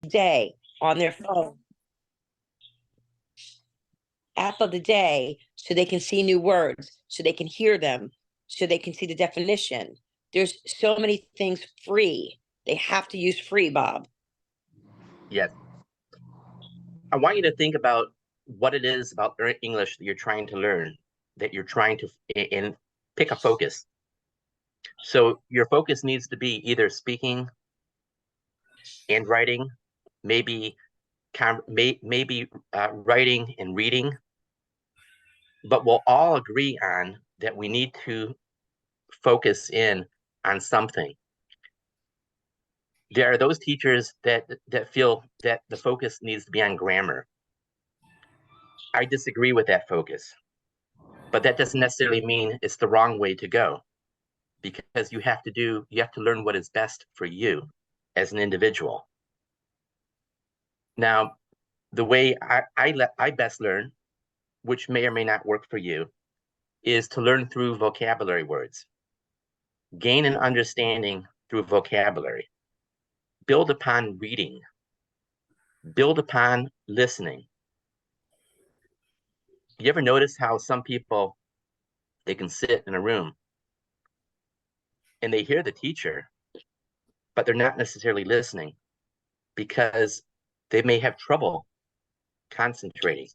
day on their phone, app of the day, so they can see new words, so they can hear them, so they can see the definition. There's so many things free. They have to use free, Bob. Yes. I want you to think about what it is about English that you're trying to learn, that you're trying to and pick a focus. So your focus needs to be either speaking and writing, maybe writing and reading, but we'll all agree on that we need to focus in on something. There are those teachers that feel that the focus needs to be on grammar. I disagree with that focus, but that doesn't necessarily mean it's the wrong way to go, because you have to learn what is best for you as an individual. Now, the way I best learn, which may or may not work for you, is to learn through vocabulary words. Gain an understanding through vocabulary. Build upon reading. Build upon listening. You ever notice how some people, they can sit in a room and they hear the teacher, but they're not necessarily listening because they may have trouble concentrating.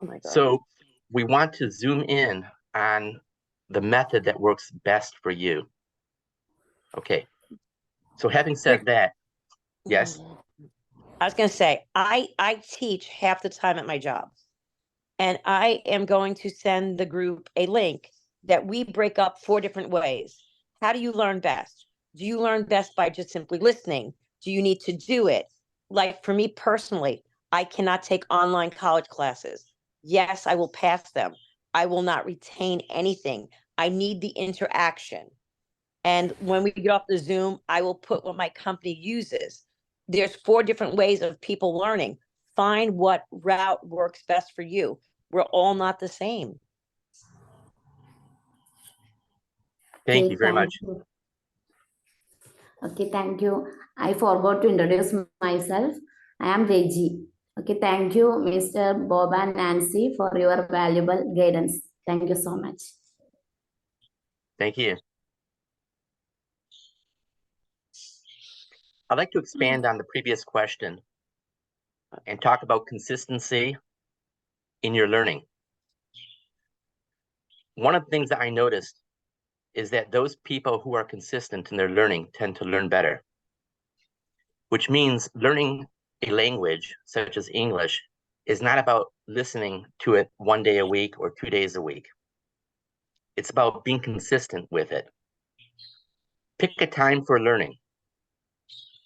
Oh my God. So we want to zoom in on the method that works best for you. Okay. So having said that, yes. I was going to say, I teach half the time at my job, and I am going to send the group a link that we break up 4 different ways. How do you learn best? Do you learn best by just simply listening? Do you need to do it? Like for me personally, I cannot take online college classes. Yes, I will pass them. I will not retain anything. I need the interaction. And when we get off the Zoom, I will put what my company uses. There's 4 different ways of people learning. Find what route works best for you. We're all not the same. Thank you very much. You. Okay, thank you. I forgot to introduce myself. I am Reggie. Okay, thank you, Mr. Bob and Nancy, for your valuable guidance. Thank you so much. Thank you. I'd like to expand on the previous question and talk about consistency in your learning. One of the things that I noticed is that those people who are consistent in their learning tend to learn better, which means learning a language such as English is not about listening to it 1 day a week or 2 days a week. It's about being consistent with it. Pick a time for learning.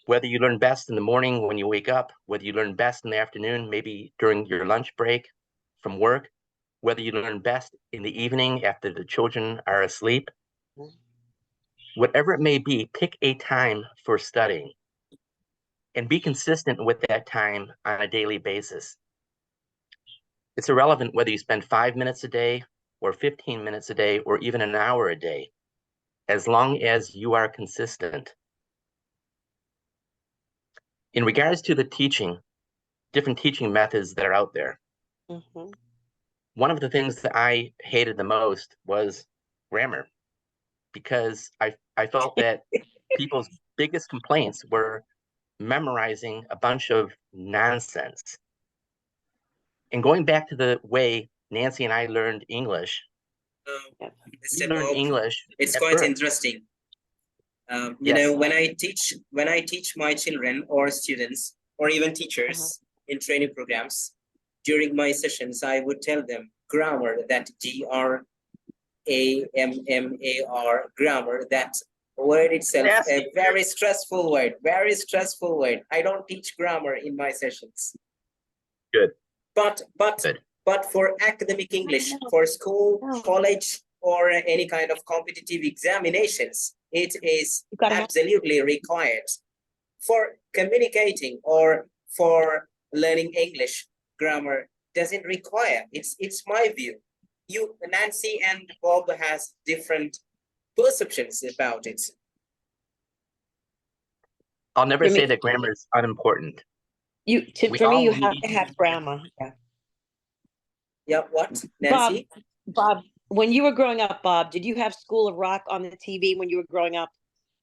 Whether you learn best in the morning when you wake up, whether you learn best in the afternoon, maybe during your lunch break from work, whether you learn best in the evening after the children are asleep, whatever it may be, pick a time for studying and be consistent with that time on a daily basis. It's irrelevant whether you spend 5 minutes a day or 15 minutes a day or even an hour a day, as long as you are consistent. In regards to the teaching, different teaching methods that are out there, one of the things that I hated the most was grammar, because I felt that people's biggest complaints were memorizing a bunch of nonsense. And going back to the way Nancy and I learned English, we learned English. It's quite interesting. You know, when I teach my children or students or even teachers in training programs, during my sessions, I would tell them grammar, that GRAMMAR, grammar, that word itself, a very stressful word, very stressful word. I don't teach grammar in my sessions. Good. But for academic English, for school, college, or any kind of competitive examinations, it is absolutely required. For communicating or for learning English, grammar doesn't require. It's my view. You, Nancy and Bob, has different perceptions about it. I'll never For me- say that grammar is unimportant. We For me, all you have need- to have grammar. Yeah. Yeah, what, Bob, Nancy? when you were growing up, Bob, did you have School of Rock on the TV when you were growing up?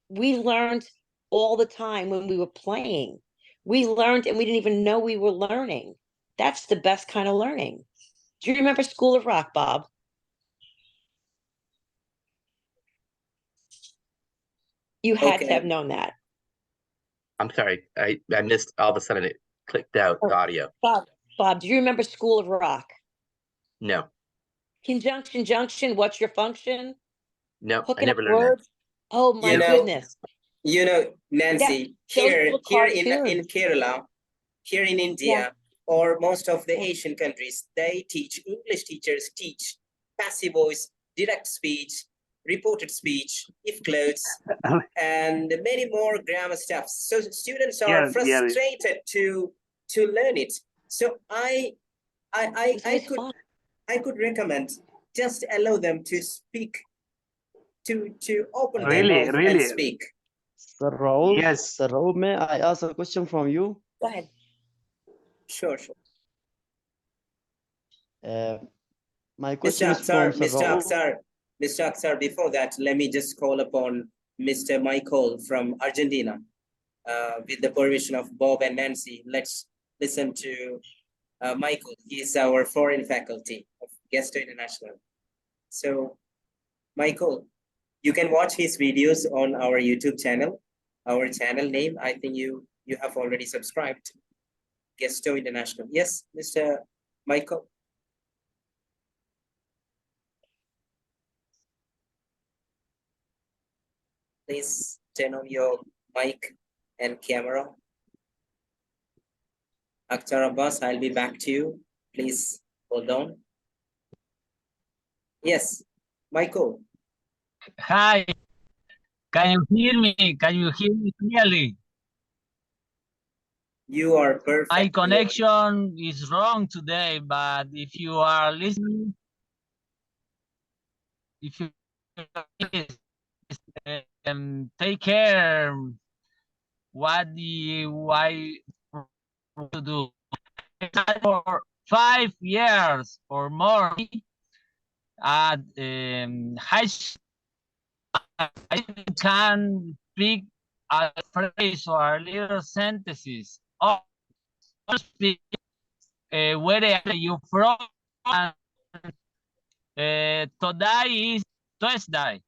We learned all the time when we were playing. We learned and we didn't even know we were learning. That's the best kind of learning. Do you remember School of Rock, Bob? You had to have Okay. known that. I'm sorry, I missed, all of a sudden it clicked out the audio. Bob, do you remember School of Rock? No, Conjunction, junction, what's your function? no, I Hooking up never learned that. words. Oh my You know, goodness. Nancy, those here little in cartoons. Kerala, here in India, or most of the Asian countries, English teachers teach passive voice, direct speech, reported speech, if clothes, and many more grammar stuff. So students are frustrated to learn it. So I could recommend, just allow them to speak, to open their mouth and speak. Sir Rahul, Yes. Sir Rahul, may I ask a question from you? Go ahead. Sure. My question is from Sir Rahul. Mr. Akhtar, before that, let me just call upon Mr. Michael from Argentina. With the permission of Bob and Nancy, let's listen to Michael. He is our foreign faculty of GESTO International. So, Michael, you can watch his videos on our YouTube channel. Our channel name, I think you have already subscribed. GESTO International. Yes, Mr. Michael. Please turn on your mic and camera. Akhtar Abbas, I'll be back to you. Please hold on. Yes, Michael. Hi, can you hear me? Can you hear me clearly? You are perfect. My connection is wrong today, but if you are listening, if you take care, what why to do? For 5 years or more at high school, I can speak a phrase or a little sentences. Or speak where are you from? And, today is Tuesday,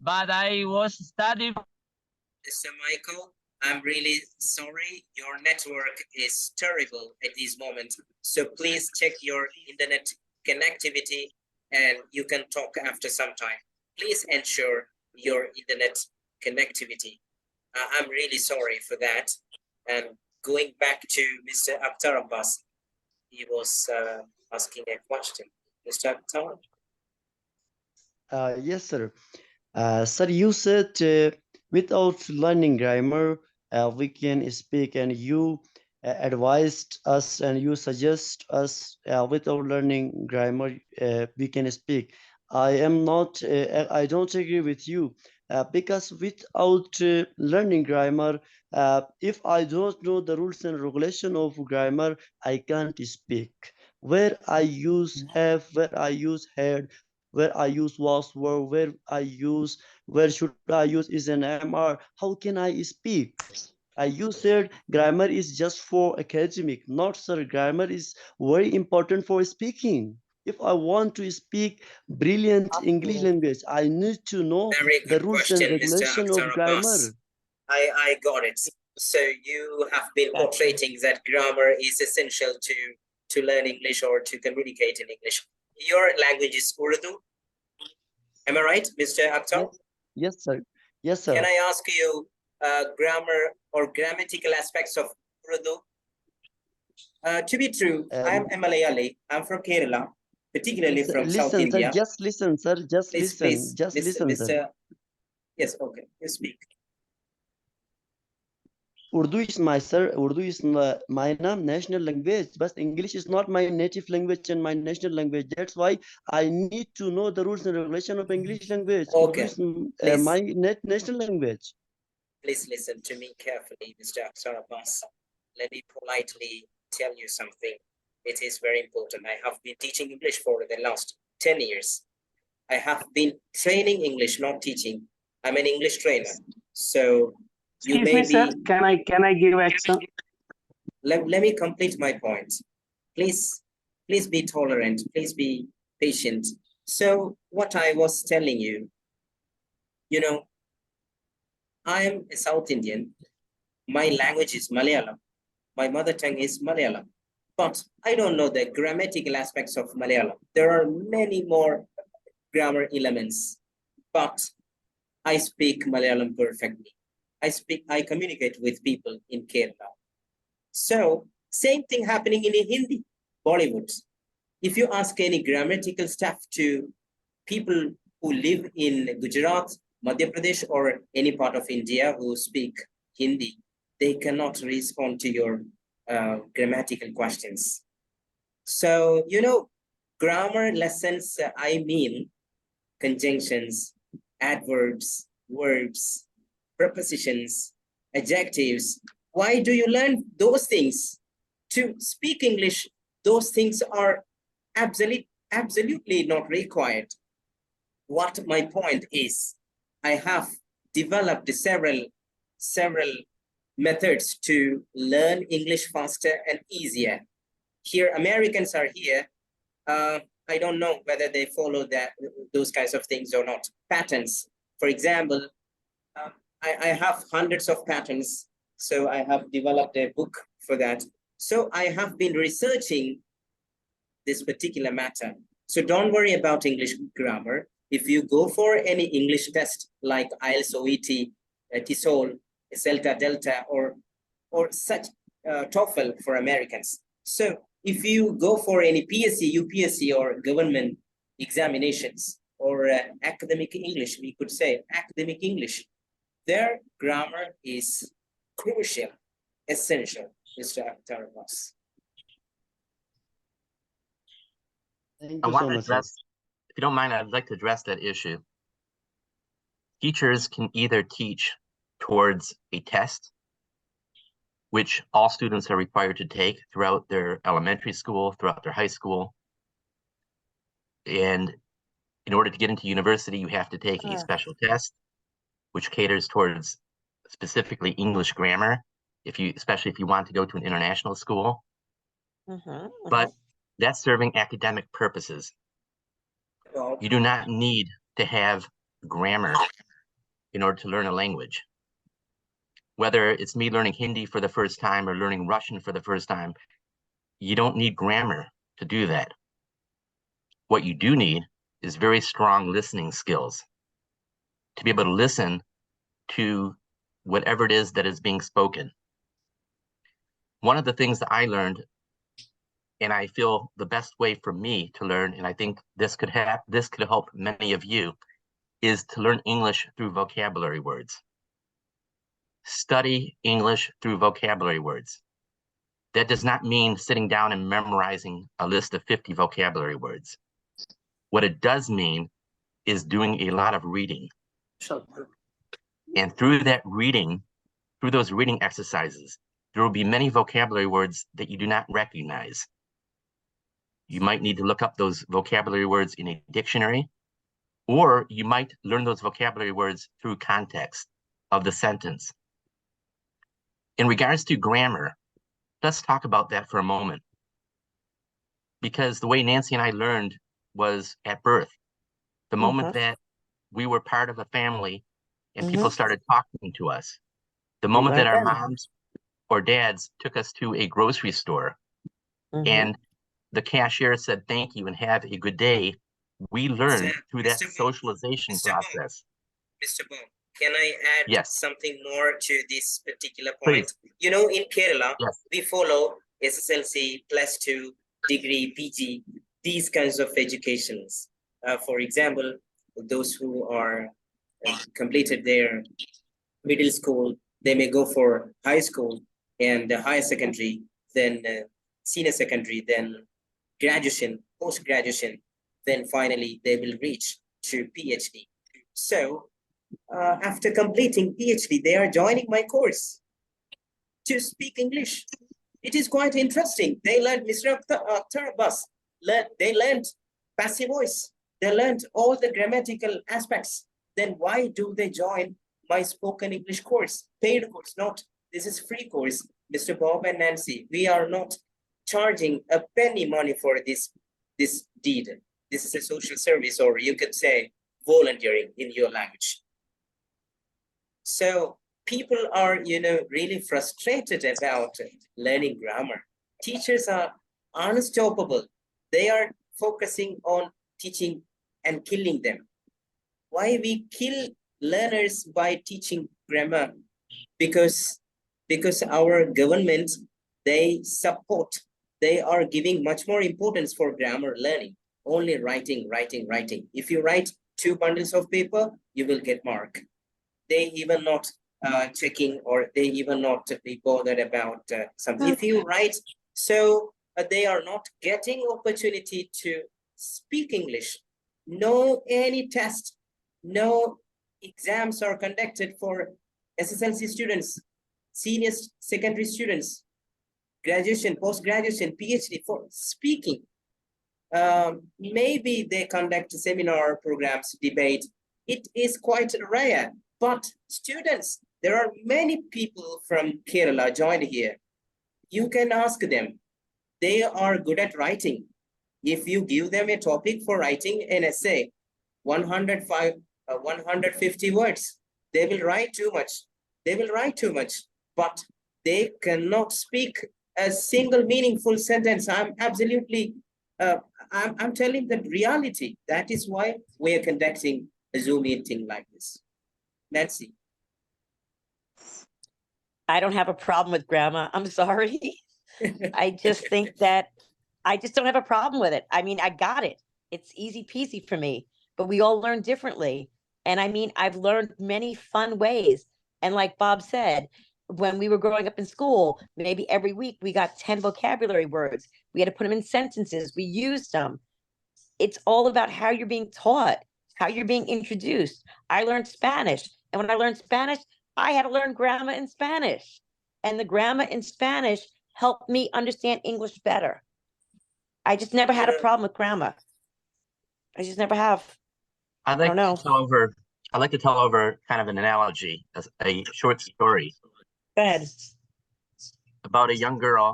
but I was studying. Mr. Michael, I'm really sorry. Your network is terrible at this moment. So please check your internet connectivity and you can talk after some time. Please ensure your internet connectivity. I'm really sorry for that. And going back to Mr. Akhtar Abbas, he was asking a question. Mr. Akhtar? Yes, sir. Sir, you said without learning grammar, we can speak, and you advised us and you suggest us without learning grammar, we can speak. I don't agree with you because without learning grammar, if I don't know the rules and regulation of grammar, I can't speak. Where I use have, where I use had, where I use was, where should I use is an MR. How can I speak? You said grammar is just for academic. Not, sir. Grammar is very important for speaking. If I want to speak brilliant English language, I need to know the rules and regulation of grammar. I got it. So you have been portraying that grammar is essential to learn English or to communicate in English. Your language is Urdu. Am I right, Mr. Akhtar? Yes, sir. Yes, sir. Can I ask you grammar or grammatical aspects of Urdu? To be true, I'm a Malayali. I'm from Kerala, particularly from South India. Sir, just listen, sir. Just listen. Just listen, sir. Yes, okay. You speak. Urdu is my national language, but English is not my native language and my national language. That's why I need to know the rules and regulation of English language. Okay. Urdu is my national language. please listen to me carefully, Mr. Akhtar Abbas. Let me politely tell you something. It is very important. I have been teaching English for the last 10 years. I have been training English, not teaching. I'm an English trainer. So you Excuse may me, sir. be, Can I give action? let me complete my point. Please be tolerant. Please be patient. So what I was telling you, you know, I am a South Indian. My language is Malayalam. My mother tongue is Malayalam. But I don't know the grammatical aspects of Malayalam. There are many more grammar elements, but I speak Malayalam perfectly. I communicate with people in Kerala. So same thing happening in Hindi, Bollywood. If you ask any grammatical stuff to people who live in Gujarat, Madhya Pradesh, or any part of India who speak Hindi, they cannot respond to your grammatical questions. So, grammar lessons, I mean conjunctions, adverbs, verbs, prepositions, adjectives. Why do you learn those things? To speak English, those things are absolutely not required. What my point is, I have developed several methods to learn English faster and easier. Here, Americans are here. I don't know whether they follow those kinds of things or not. Patterns, for example, I have hundreds of patterns, so I have developed a book for that. So I have been researching this particular matter. So don't worry about English grammar. If you go for any English test like IELTS, OET, TESOL, CELTA, Delta, or such TOEFL for Americans. So if you go for any PSC, UPSC, or government examinations, or academic English, we could say academic English, their grammar is crucial, essential, Mr. Akhtar Abbas. Thank I you want so to much, sir. address, if you don't mind, I'd like to address that issue. Teachers can either teach towards a test, which all students are required to take throughout their elementary school, throughout their high school. And in order to get into university, you have to take a special test, which caters towards specifically English grammar, especially if you want to go to an international school. But that's serving academic purposes. Well, You do not need to have grammar in order to learn a language. Whether it's me learning Hindi for the first time or learning Russian for the first time, you don't need grammar to do that. What you do need is very strong listening skills to be able to listen to whatever it is that is being spoken. One of the things that I learned, and I feel the best way for me to learn, and I think this could help many of you, is to learn English through vocabulary words. Study English through vocabulary words. That does not mean sitting down and memorizing a list of 50 vocabulary words. What it does mean is doing a lot of reading. And through that reading, through those reading exercises, there will be many vocabulary words that you do not recognize. You might need to look up those vocabulary words in a dictionary, or you might learn those vocabulary words through context of the sentence. In regards to grammar, let's talk about that for a moment. Because the way Nancy and I learned was at birth. The moment that we were part of a family and people started talking to us. The moment that our moms or dads took us to a grocery store and the cashier said thank you and have a good day, we learned through that socialization process. Mr. Bob, can I add something more to this particular point? Please. You know, in Kerala, Yes. we follow SSLC, +2, degree, PG, these kinds of educations. For example, those who are completed their middle school, they may go for high school and higher secondary, then senior secondary, then graduation, post-graduation, then finally they will reach to PhD. So after completing PhD, they are joining my course to speak English. It is quite interesting. They learned Mr. Akhtar Abbas, they learned passive voice, they learned all the grammatical aspects. Then why do they join my spoken English course, paid course? Not, this is free course. Mr. Bob and Nancy, we are not charging a penny money for this deed. This is a social service, or you could say volunteering in your language. So people are, really frustrated about learning grammar. Teachers are unstoppable. They are focusing on teaching and killing them. Why we kill learners by teaching grammar? Because our government, they are giving much more importance for grammar learning. Only writing. If you write 2 bundles of paper, you will get mark. They even not checking, or they even not be bothered about something. If you write, so they are not getting opportunity to speak English. No any test, no exams are conducted for SSLC students, senior secondary students, graduation, post-graduation, PhD for speaking. Maybe they conduct seminar programs, debate. It is quite rare, but students, there are many people from Kerala joined here. You can ask them. They are good at writing. If you give them a topic for writing an essay, 150 words, they will write too much. But they cannot speak a single meaningful sentence. I'm absolutely, I'm telling the reality. That is why we are conducting a Zoom meeting like this. Nancy. I don't have a problem with grammar. I'm sorry. I just think that I just don't have a problem with it. I mean, I got it. It's easy peasy for me, but we all learn differently. And I mean, I've learned many fun ways. And like Bob said, when we were growing up in school, maybe every week we got 10 vocabulary words. We had to put them in sentences. We used them. It's all about how you're being taught, how you're being introduced. I learned Spanish. And when I learned Spanish, I had to learn grammar in Spanish. And the grammar in Spanish helped me understand English better. I just never had a problem with grammar. I just never have. I'd like to tell over kind of an analogy, a short story. Go ahead. About a young girl.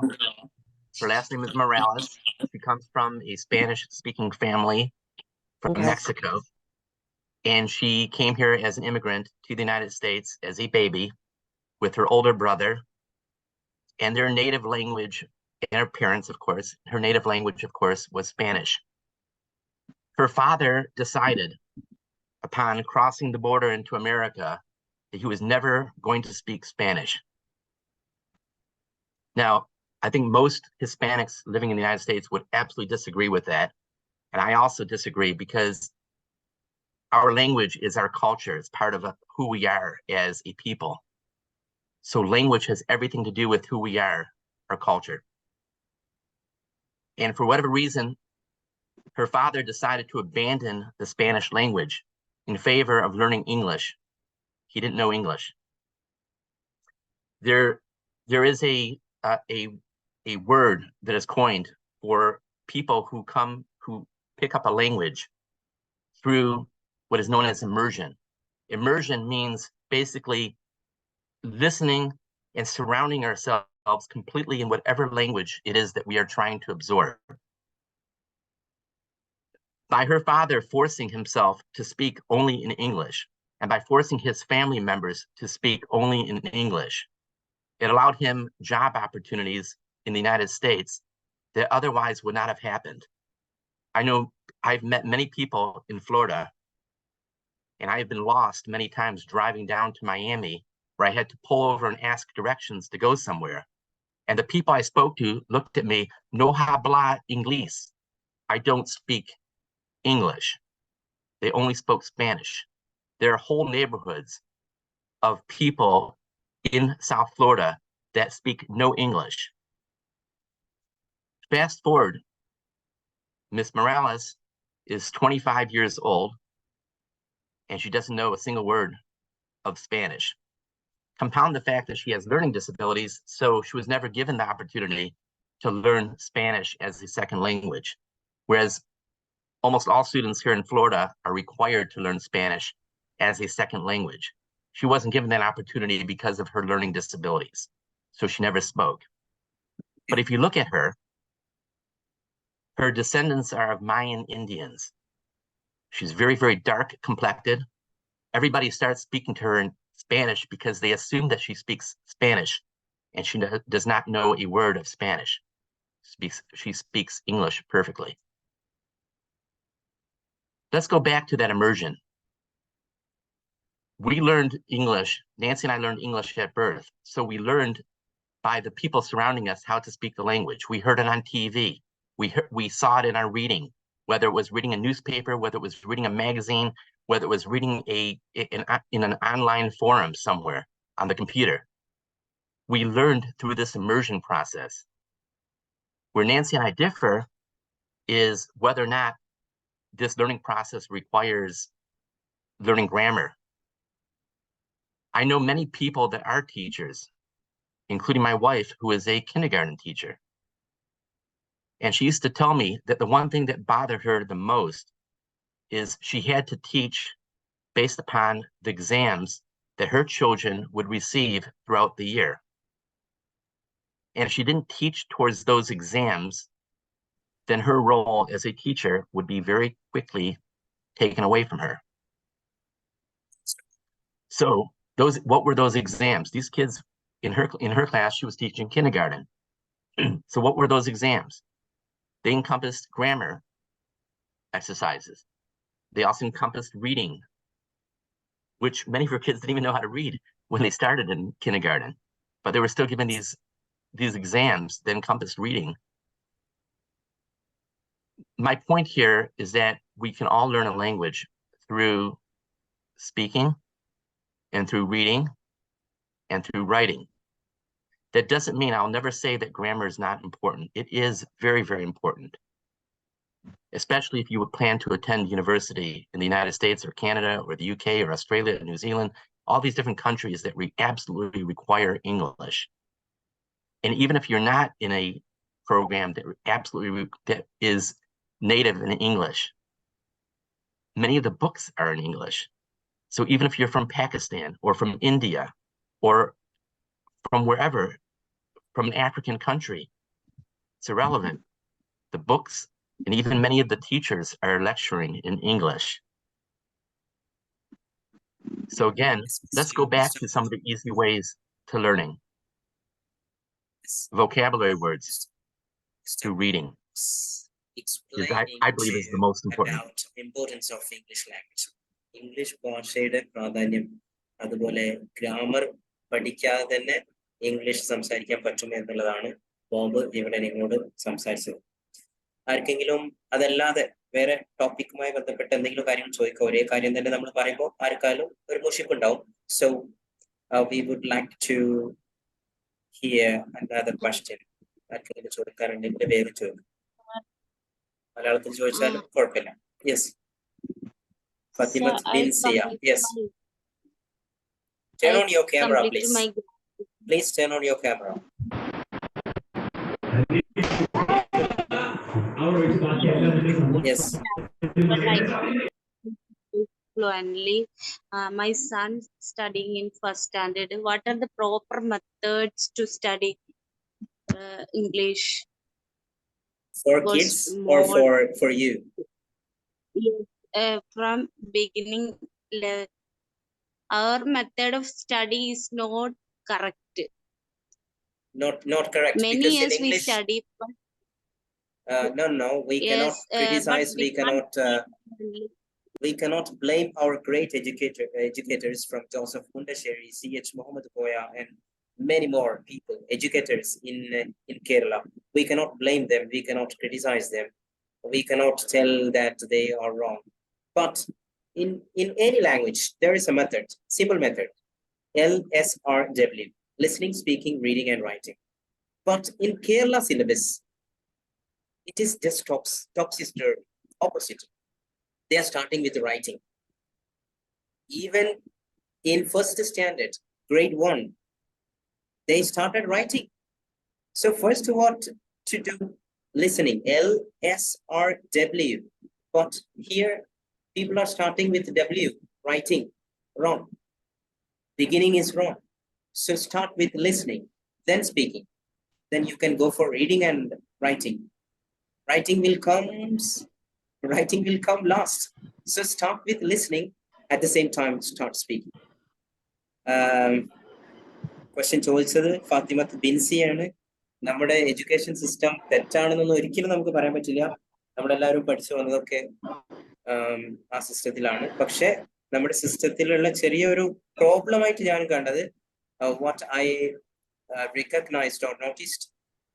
Her last name is Morales. She comes from a Spanish-speaking family from Mexico. And she came here as an immigrant to the United States as a baby with her older brother. And their native language, and her parents, of course, her native language, of course, was Spanish. Her father decided, upon crossing the border into America, that he was never going to speak Spanish. Now, I think most Hispanics living in the United States would absolutely disagree with that. And I also disagree, because our language is our culture. It's part of who we are as a people. So language has everything to do with who we are, our culture. And for whatever reason, her father decided to abandon the Spanish language in favor of learning English. He didn't know English. There is a word that is coined for people who pick up a language through what is known as immersion. Immersion means basically listening and surrounding ourselves completely in whatever language it is that we are trying to absorb. By her father forcing himself to speak only in English, and by forcing his family members to speak only in English, it allowed him job opportunities in the United States that otherwise would not have happened. I know I've met many people in Florida, and I have been lost many times driving down to Miami, where I had to pull over and ask directions to go somewhere. And the people I spoke to looked at me, no habla inglés. I don't speak English. They only spoke Spanish. There are whole neighborhoods of people in South Florida that speak no English. Fast forward, Miss Morales is 25 years old, and she doesn't know a single word of Spanish. Compound the fact that she has learning disabilities, so she was never given the opportunity to learn Spanish as a second language, whereas almost all students here in Florida are required to learn Spanish as a second language. She wasn't given that opportunity because of her learning disabilities, so she never spoke. But if you look at her descendants are of Mayan Indians. She's very, very dark complected. Everybody starts speaking to her in Spanish because they assume that she speaks Spanish, and she does not know a word of Spanish. She speaks English perfectly. Let's go back to that immersion. We learned English, Nancy and I learned English at birth. So we learned by the people surrounding us how to speak the language. We heard it on TV. We saw it in our reading, whether it was reading a newspaper, whether it was reading a magazine, whether it was reading in an online forum somewhere on the computer. We learned through this immersion process. Where Nancy and I differ is whether or not this learning process requires learning grammar. I know many people that are teachers, including my wife, who is a kindergarten teacher. And she used to tell me that the one thing that bothered her the most is she had to teach based upon the exams that her children would receive throughout the year. And if she didn't teach towards those exams, then her role as a teacher would be very quickly taken away from her. So what were those exams? These kids in her class, she was teaching kindergarten. So what were those exams? They encompassed grammar exercises. They also encompassed reading, which many of her kids didn't even know how to read when they started in kindergarten, but they were still given these exams that encompassed reading. My point here is that we can all learn a language through speaking and through reading and through writing. That doesn't mean I'll never say that grammar is not important. It is very, very important, especially if you would plan to attend university in the United States or Canada or the UK or Australia or New Zealand, all these different countries that absolutely require English. And even if you're not in a program that is native in English, many of the books are in English. So even if you're from Pakistan or from India or from wherever, from an African country, it's irrelevant. The books and even many of the teachers are lecturing in English. So again, let's go back to some of the easy ways to learning. Vocabulary words to reading. I believe is the most important. About importance of English language. English ഭാഷയുടെ പ്രാധാന്യം, അതുപോലെ grammar പഠിക്കാതെ തന്നെ English സംസാരിക്കാൻ പറ്റും എന്നുള്ളതാണ് Bob ഇവിടെ നിങ്ങളോട് സംസാരിച്ചത്. ആർക്കെങ്കിലും അതല്ലാതെ വേറെ ടോപ്പിക്കുമായി ബന്ധപ്പെട്ട് എന്തെങ്കിലും കാര്യങ്ങൾ ചോദിക്കാം. ഒരേ കാര്യം തന്നെ നമ്മൾ പറയുമ്പോൾ ആർക്കാലും ഒരു മുഷിപ്പുണ്ടാവും. So we would like to hear another question. ആർക്കെങ്കിലും ചോദിക്കാറുണ്ടെങ്കിൽ വേഗം ചോദിക്കും. മലയാളത്തിൽ ചോദിച്ചാലും കുഴപ്പമില്ല. Yes. Fatima bin Sia. Yes. Turn on your camera, please. Please turn on your camera. Yes. Fluently. My son studying in first standard. What are the proper methods to study English? For kids or for you? From beginning, our method of study is not correct. Not correct. Many because years in English, we study. But no. We cannot criticize. We cannot blame our great educators from Joseph Mundasheri, C.H. Muhammad Koya, and many more people, educators in Kerala. We cannot blame them. We cannot criticize them. We cannot tell that they are wrong. But in any language, there is a method, simple method, LSRW, listening, speaking, reading, and writing. But in Kerala syllabus, it is just topsister opposite. They are starting with writing. Even in first standard, grade 1, they started writing. So first what to do? Listening, LSRW. But here people are starting with W, writing, wrong. Beginning is wrong. So start with listening, then speaking. Then you can go for reading and writing. Writing will come last. So start with listening, at the same time start speaking. Question ചോദിച്ചത് ഫാത്തിമത്ത് ബിൻസിയാണ്. നമ്മുടെ education system തെറ്റാണെന്നൊന്നും ഒരിക്കലും നമുക്ക് പറയാൻ പറ്റില്ല. നമ്മളെല്ലാവരും പഠിച്ചു വന്നതൊക്കെ ആ സിസ്റ്റത്തിലാണ്. പക്ഷെ നമ്മുടെ സിസ്റ്റത്തിലുള്ള ചെറിയൊരു പ്രോബ്ലം ആയിട്ട് ഞാൻ കണ്ടത്, what I recognized or noticed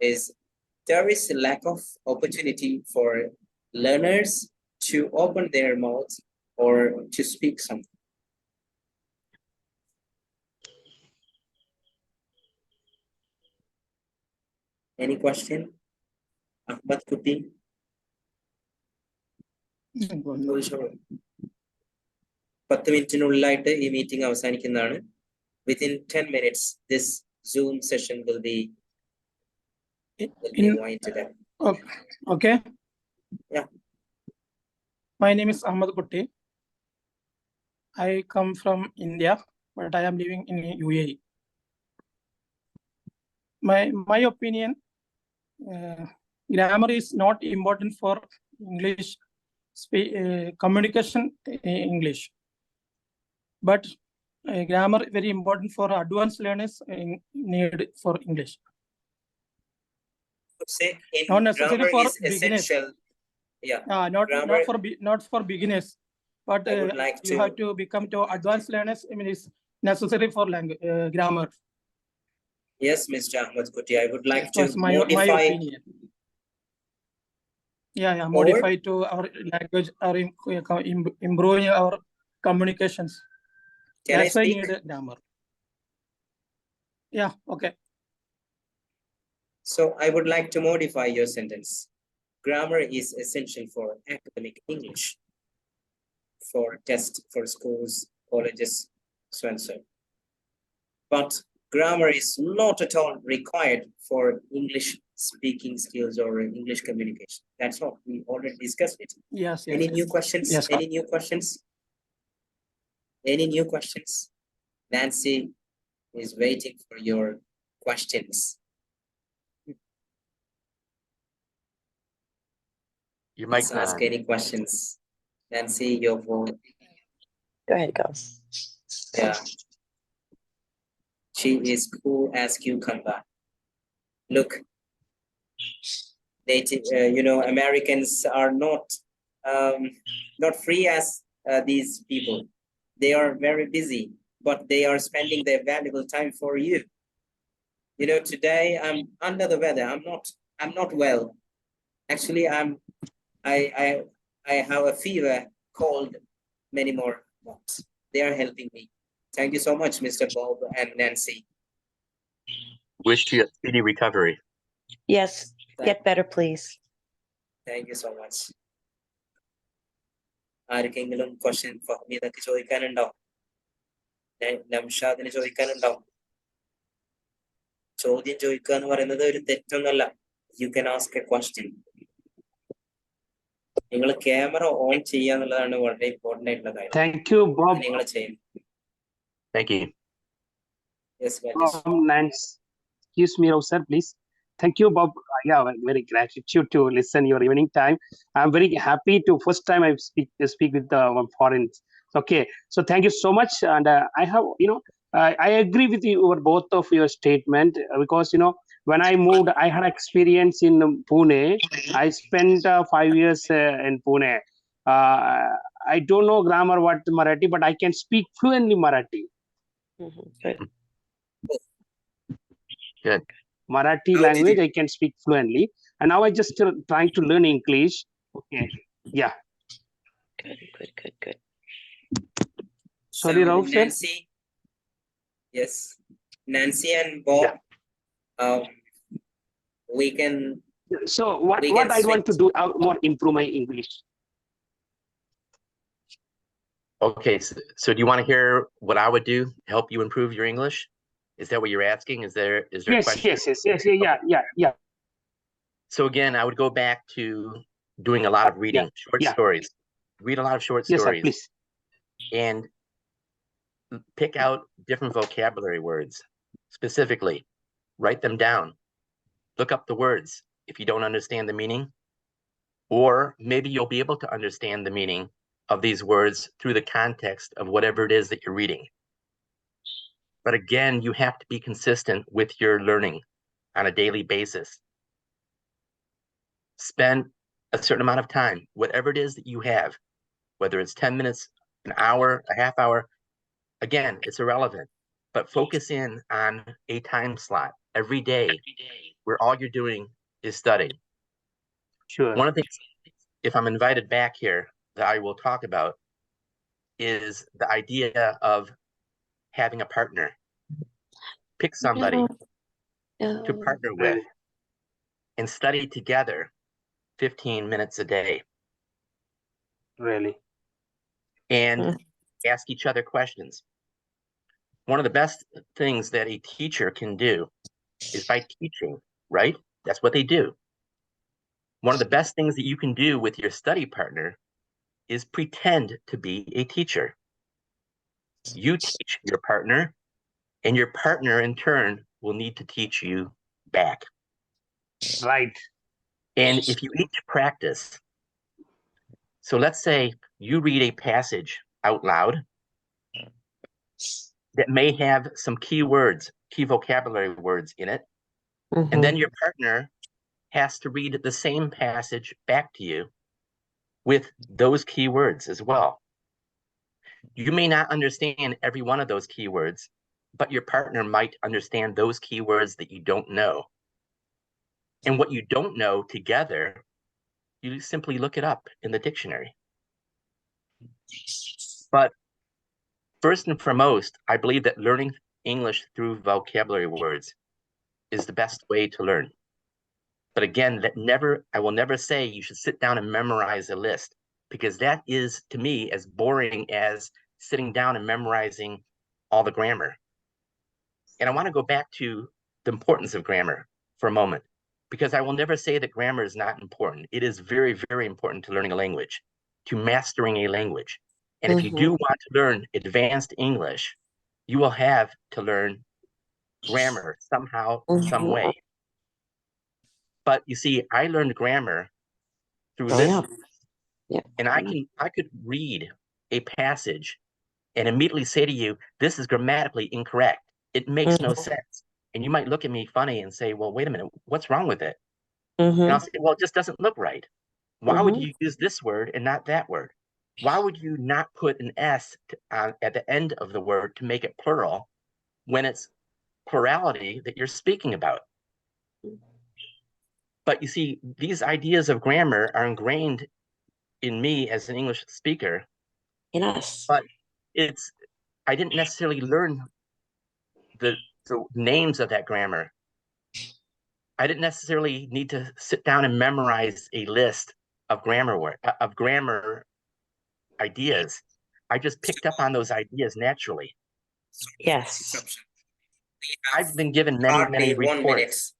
is there is a lack of opportunity for learners to open their mouths or to speak something. Any question? Ahmad Kuti? ചോദിച്ചോളൂ. 10 മിനിറ്റിനുള്ളിലായിട്ട് ഈ meeting അവസാനിക്കുന്നതാണ്. Within 10 minutes, this Zoom session will be winded up. Okay. Yeah. My name is Ahmad Kutti. I come from India, but I am living in UAE. My opinion, grammar is not important for English communication in English, but grammar very important for advanced learners need for English. Say Not necessarily grammar for is beginners. essential. Yeah. Not for beginners, but I would like you have to become to advanced learners. I mean, it's necessary for language grammar. Yes, Mr. Ahmad Kuti, I would like to That's my opinion. Yeah, modify to our language or improving our communications. Can That's I why speak? need grammar. Yeah, okay. So I would like to modify your sentence. Grammar is essential for academic English, for tests, for schools, colleges, so and so. But grammar is not at all required for English speaking skills or English communication. That's all. We already discussed it. Yes. Any new questions? Yes. Any new questions? Any new questions? Nancy is waiting for your questions. You might Let's ask any questions. Nancy, your phone. Go ahead, go. Yeah. She is cool as cucumber. Look, Americans are not free as these people. They are very busy, but they are spending their valuable time for you. Today I'm under the weather. I'm not well. Actually, I have a fever, cold, many more. But they are helping me. Thank you so much, Mr. Bob and Nancy. wish you a speedy recovery. Yes, get better, please. Thank you so much. ആർക്കെങ്കിലും question ഫഹ്മീദക്ക് ചോദിക്കാനുണ്ടോ? നംഷാദിന് ചോദിക്കാനുണ്ടോ? ചോദ്യം ചോദിക്കുക എന്ന് പറയുന്നത് ഒരു തെറ്റൊന്നല്ല. You can ask a question. നിങ്ങൾ ക്യാമറ ഓൺ ചെയ്യാന്നുള്ളതാണ് വളരെ ഇമ്പോർട്ടന്റ് ആയിട്ടുള്ള കാര്യം. Thank you, Bob. നിങ്ങൾ ചെയ്യും. Thank you. Yes, Nance. Excuse me, sir, please. Thank you, Bob. Yeah, very gratitude to listen your evening time. I'm very happy to first time I speak with foreign. Okay, so thank you so much. And I have, I agree with you over both of your statement because when I moved, I had experience in Pune. I spent 5 years in Pune. I don't know grammar what Marathi, but I can speak fluently Marathi. Good. Good. Marathi language I can speak fluently, and now I just trying to learn English. Okay, yeah. Good. Sorry, So, Rauf, sir. Nancy. Yes, Nancy and Bob. Yeah. We can. So what I want to do more improve my English. Okay, so do you want to hear what I would do to help you improve your English? Is that what you're asking? Is there a Yes, question? yeah. So again, I would go back to doing a lot of reading, short yeah. stories. Read a lot of short Yes, sir, stories please. and pick out different vocabulary words specifically. Write them down. Look up the words if you don't understand the meaning, or maybe you'll be able to understand the meaning of these words through the context of whatever it is that you're reading. But again, you have to be consistent with your learning on a daily basis. Spend a certain amount of time, whatever it is that you have, whether it's 10 minutes, an hour, a half hour. Again, it's irrelevant, but focus in on a time slot every day where all you're doing is studying. Sure. One of the things, if I'm invited back here, that I will talk about is the idea of having a partner. Pick somebody to partner with and study together 15 minutes a day Really. and ask each other questions. One of the best things that a teacher can do is by teaching, right? That's what they do. One of the best things that you can do with your study partner is pretend to be a teacher. You teach your partner, and your partner in turn will need to teach you back. Right. And if you each practice, so let's say you read a passage out loud that may have some key words, key vocabulary words in it, and then your partner has to read the same passage back to you with those key words as well. You may not understand every one of those keywords, but your partner might understand those keywords that you don't know. And what you don't know together, you simply look it up in the dictionary. But first and foremost, I believe that learning English through vocabulary words is the best way to learn. But again, I will never say you should sit down and memorize a list, because that is, to me, as boring as sitting down and memorizing all the grammar. And I want to go back to the importance of grammar for a moment, because I will never say that grammar is not important. It is very, very important to learning a language, to mastering a language. And if you do want to learn advanced English, you will have to learn grammar somehow, some way. But you see, I learned grammar through listening. And I could read a passage and immediately say to you, this is grammatically incorrect. It makes no sense. And you might look at me funny and say, well, wait a minute, what's wrong with it? And I'll say, well, it just doesn't look right. Why would you use this word and not that word? Why would you not put an S at the end of the word to make it plural when it's plurality that you're speaking about? But you see, these ideas of grammar are ingrained in me as an English speaker. In us. But I didn't necessarily learn the names of that grammar. I didn't necessarily need to sit down and memorize a list of grammar ideas. I just picked up on those ideas naturally. Yes. I've been given many reports.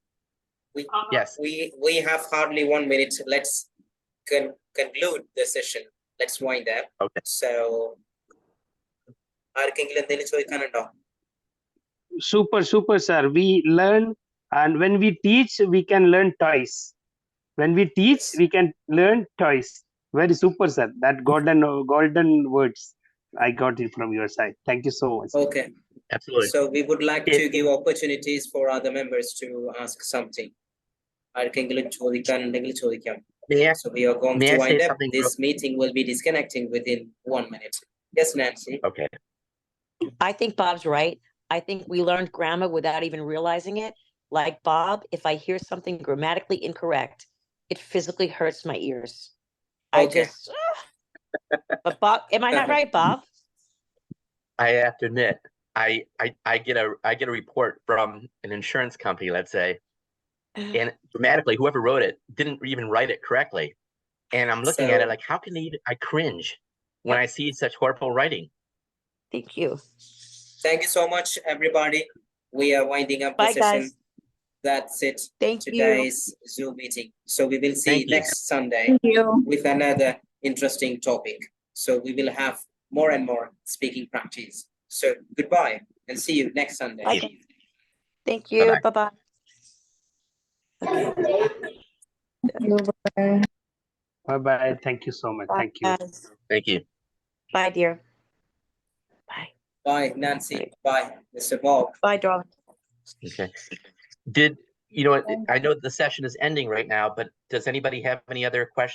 Yes. We have hardly 1 minute. Let's conclude the session. Let's wind up. Okay. So, Super, sir. We learn, and when we teach, we can learn twice. When we teach, we can learn twice. Very super, sir. That golden words I got it from your side. Thank you so much. Okay. Absolutely. So we would like to give opportunities for other members to ask something. So we are going to wind up. This meeting will be disconnecting within 1 minute. Yes, Nancy. Okay. I think Bob's right. I think we learned grammar without even realizing it. Like Bob, if I hear something grammatically incorrect, it physically hurts my ears. Okay. But Bob, am I not right, Bob? I have to admit, I get a report from an insurance company, let's say, and grammatically, whoever wrote it didn't even write it correctly. And I'm looking at it like, how can they even, I cringe. when I see such horrible writing. Thank you. Thank you so much, everybody. We are winding up the Bye, session. guys. That's it. Thank you. Today's Zoom meeting. So we will see Thank you. next Sunday Thank you. with another interesting topic. So we will have more and more speaking practice. So goodbye and see you next Sunday. Bye, guys. Thank you. Bye-bye. Bye-bye. Okay. Bye bye. Thank you so much. Bye, Thank you. guys. Thank you. Bye, dear. Bye. Bye, Nancy. Bye, Mr. Bob. Bye, darling. Okay. Did you know? I know the session is ending right now, but does anybody have any other questions?